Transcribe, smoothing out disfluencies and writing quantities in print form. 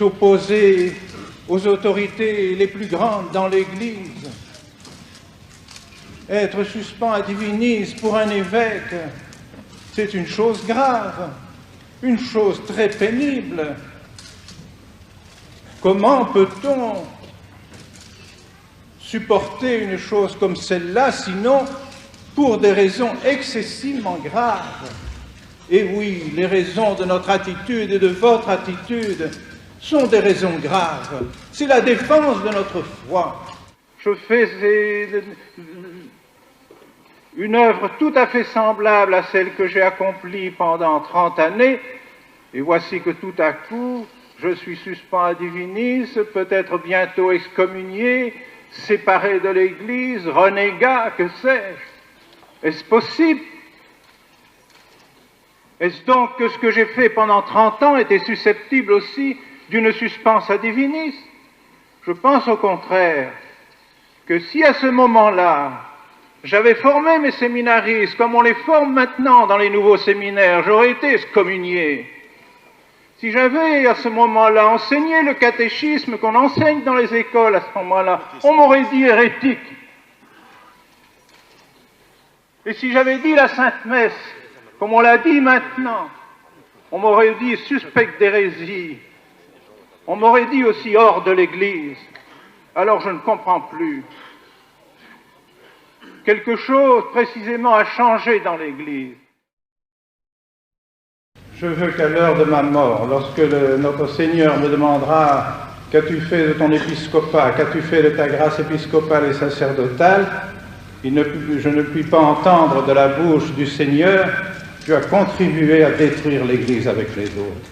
s'opposer aux autorités les plus grandes dans l'Église. Être suspens ad divinis pour un évêque, c'est une chose grave, une chose très pénible. Comment peut-on supporter une chose comme celle-là, sinon pour des raisons excessivement graves? Et oui, les raisons de notre attitude et de votre attitude sont des raisons graves. C'est la défense de notre foi. Je fais une œuvre tout à fait semblable à celle que j'ai accomplie pendant 30 années, et voici que tout à coup, je suis suspens ad divinis, peut-être bientôt excommunié, séparé de l'Église, renégat, que sais-je? Est-ce possible? Est-ce donc que ce que j'ai fait pendant 30 ans était susceptible aussi d'une suspense ad divinis? Je pense au contraire que si à ce moment-là, j'avais formé mes séminaristes comme on les forme maintenant dans les nouveaux séminaires, j'aurais été excommunié. Si j'avais à ce moment-là enseigné le catéchisme qu'on enseigne dans les écoles à ce moment-là, on m'aurait dit hérétique. Et si j'avais dit la Sainte Messe, comme on l'a dit maintenant, on m'aurait dit suspect d'hérésie. On m'aurait dit aussi hors de l'Église. Alors je ne comprends plus. Quelque chose précisément a changé dans l'Église. Je veux qu'à l'heure de ma mort, lorsque notre Seigneur me demandera « Qu'as-tu fait de ton épiscopat? Qu'as-tu fait de ta grâce épiscopale et sacerdotale ?» je ne puis pas entendre de la bouche du Seigneur « Tu as contribué à détruire l'Église avec les autres. »